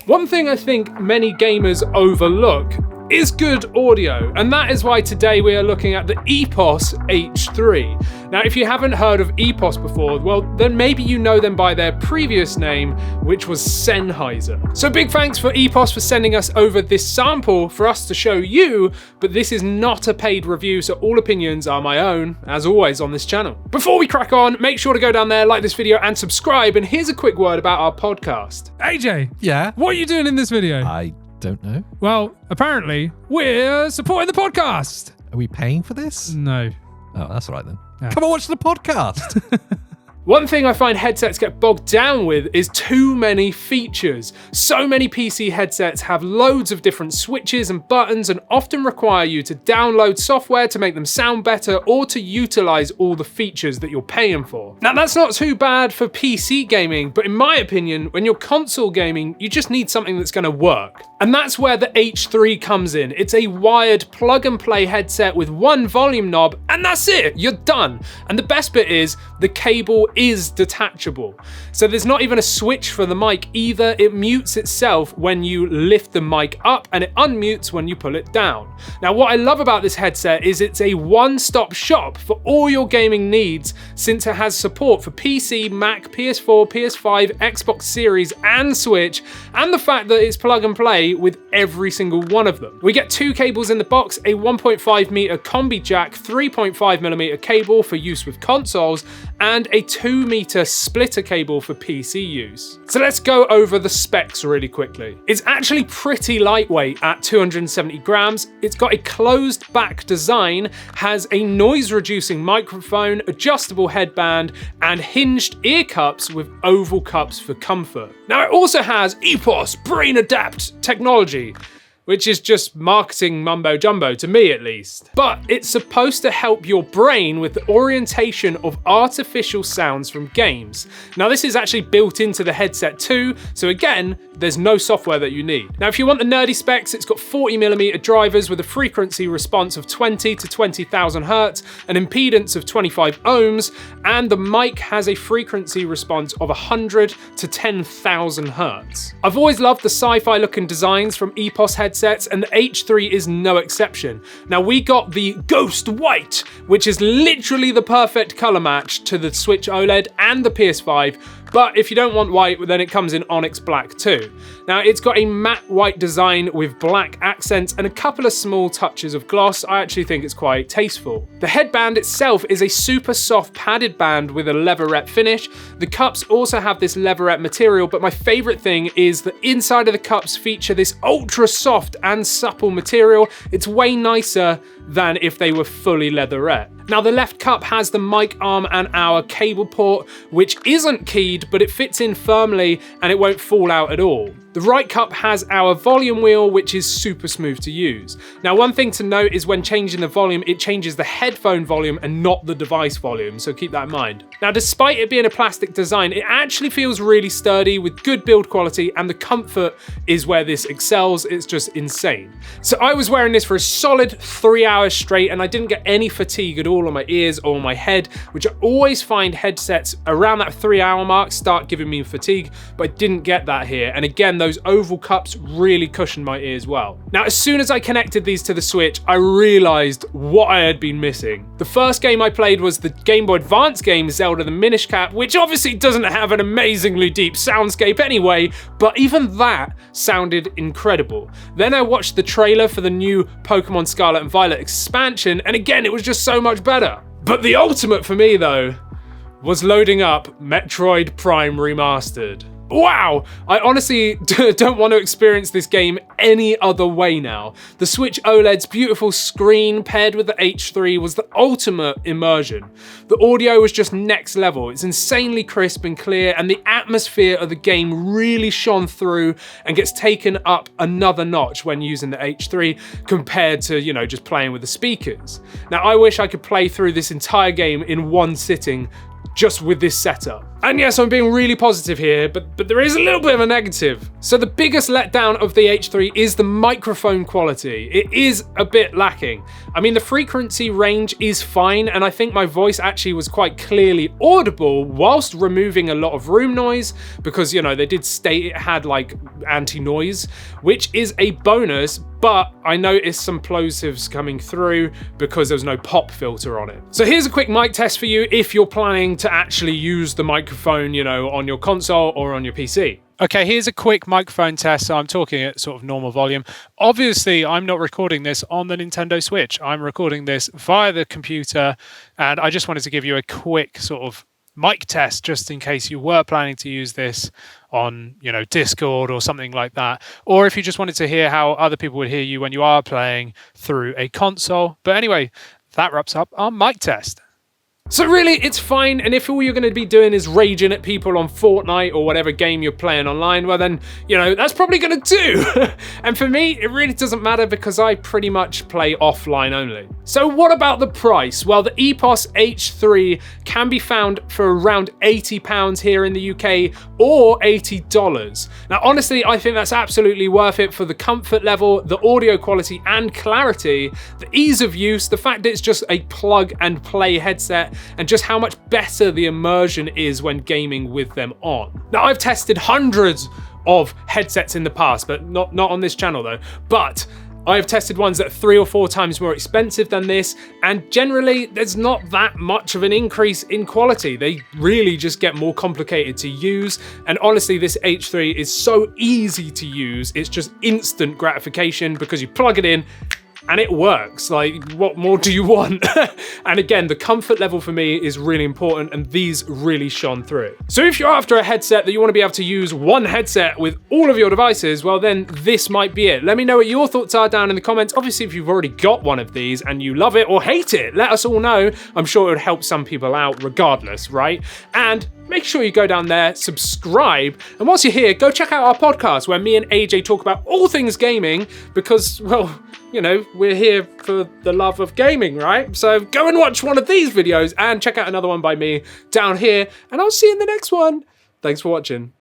One thing I think many gamers overlook is good audio, and that is why today we are looking at the EPOS H3. Now, if you haven't heard of EPOS before, well, then maybe you know them by their previous name, which was Sennheiser. So big thanks for EPOS for sending us over this sample for us to show you, but this is not a paid review, so all opinions are my own, as always on this channel. Before we crack on, make sure to go down there, like this video, and subscribe, and here's a quick word about our podcast. AJ, Yeah? what are you doing in this video? I don't know. Well, apparently, we're supporting the podcast. Are we paying for this? No. Oh, that's all right then. Yeah. Come and watch the podcast. One thing I find headsets get bogged down with is too many features. So many PC headsets have loads of different switches and buttons and often require you to download software to make them sound better or to utilize all the features that you're paying for. Now that's not too bad for PC gaming, but in my opinion, when you're console gaming, you just need something that's gonna work. And that's where the H3 comes in. It's a wired plug and play headset with one volume knob, and that's it, you're done. And the best bit is, the cable is detachable. So there's not even a switch for the mic either. It mutes itself when you lift the mic up and it unmutes when you pull it down. Now what I love about this headset is it's a one-stop shop for all your gaming needs, since it has support for PC, Mac, PS4, PS5, Xbox Series and Switch, and the fact that it's plug and play with every single one of them. We get two cables in the box, a 1.5 meter combi-jack 3.5 millimeter cable for use with consoles, and a 2 meter splitter cable for PC use. So let's go over the specs really quickly. It's actually pretty lightweight at 270 grams. It's got a closed back design, has a noise reducing microphone, adjustable headband, and hinged ear cups with oval cups for comfort. Now it also has EPOS Brain Adapt technology, which is just marketing mumbo jumbo to me at least. But it's supposed to help your brain with the orientation of artificial sounds from games. Now this is actually built into the headset too, so again, there's no software that you need. Now if you want the nerdy specs, it's got 40mm drivers with a frequency response of 20 to 20,000 hertz, an impedance of 25 ohms, and the mic has a frequency response of 100 to 10,000 hertz. I've always loved the sci-fi looking designs from EPOS headsets, and the H3 is no exception. Now we got the Ghost White, which is literally the perfect color match to the Switch OLED and the PS5, but if you don't want white, then it comes in Onyx Black too. Now it's got a matte white design with black accents and a couple of small touches of gloss. I actually think it's quite tasteful. The headband itself is a super soft padded band with a leatherette finish. The cups also have this leatherette material, but my favorite thing is the inside of the cups feature this ultra soft and supple material. It's way nicer than if they were fully leatherette. Now the left cup has the mic arm and our cable port, which isn't keyed, but it fits in firmly and it won't fall out at all. The right cup has our volume wheel, which is super smooth to use. Now one thing to note is when changing the volume, it changes the headphone volume and not the device volume, so keep that in mind. Now despite it being a plastic design, it actually feels really sturdy with good build quality, and the comfort is where this excels. It's just insane. So I was wearing this for a solid 3 hours straight and I didn't get any fatigue at all on my ears or my head, which I always find headsets around that 3 hour mark start giving me fatigue, but I didn't get that here. And again, those oval cups really cushioned my ears well. Now, as soon as I connected these to the Switch, I realized what I had been missing. The first game I played was the Game Boy Advance game Zelda the Minish Cap, which obviously doesn't have an amazingly deep soundscape anyway, but even that sounded incredible. Then I watched the trailer for the new Pokemon Scarlet and Violet expansion, and again, it was just so much better. But the ultimate for me though, was loading up Metroid Prime Remastered. Wow, I honestly don't want to experience this game any other way now. The Switch OLED's beautiful screen paired with the H3 was the ultimate immersion. The audio was just next level. It's insanely crisp and clear, and the atmosphere of the game really shone through and gets taken up another notch when using the H3 compared to, you know, just playing with the speakers. Now, I wish I could play through this entire game in one sitting just with this setup. And yes, I'm being really positive here, but there is a little bit of a negative. So the biggest letdown of the H3 is the microphone quality. It is a bit lacking. I mean, the frequency range is fine, and I think my voice actually was quite clearly audible whilst removing a lot of room noise, because, you know, they did state it had like anti-noise, which is a bonus, but I noticed some plosives coming through because there was no pop filter on it. So here's a quick mic test for you if you're planning to actually use the microphone, you know, on your console or on your PC. Okay, here's a quick microphone test. So I'm talking at sort of normal volume. Obviously, I'm not recording this on the Nintendo Switch. I'm recording this via the computer, and I just wanted to give you a quick sort of mic test just in case you were planning to use this on, you know, Discord or something like that, or if you just wanted to hear how other people would hear you when you are playing through a console. But anyway, that wraps up our mic test. So really, it's fine, and if all you're going to be doing is raging at people on Fortnite or whatever game you're playing online, well then, you know, that's probably going to do. And for me, it really doesn't matter because I pretty much play offline only. So what about the price? Well, the EPOS H3 can be found for around £80 here in the UK or $80. Now, honestly, I think that's absolutely worth it for the comfort level, the audio quality and clarity, the ease of use, the fact that it's just a plug and play headset, and just how much better the immersion is when gaming with them on. Now, I've tested hundreds of headsets in the past, but not on this channel though, but I've tested ones that are 3 or 4 times more expensive than this, and generally there's not that much of an increase in quality. They really just get more complicated to use, and honestly this H3 is so easy to use. It's just instant gratification because you plug it in and it works. Like, what more do you want? And again, the comfort level for me is really important, and these really shone through. So if you're after a headset that you want to be able to use one headset with all of your devices, well then this might be it. Let me know what your thoughts are down in the comments. Obviously, if you've already got one of these and you love it or hate it, let us all know. I'm sure it would help some people out regardless, right? And make sure you go down there, subscribe, and once you're here, go check out our podcast where me and AJ talk about all things gaming because, well, you know, we're here for the love of gaming, right? So go and watch one of these videos and check out another one by me down here, and I'll see you in the next one. Thanks for watching.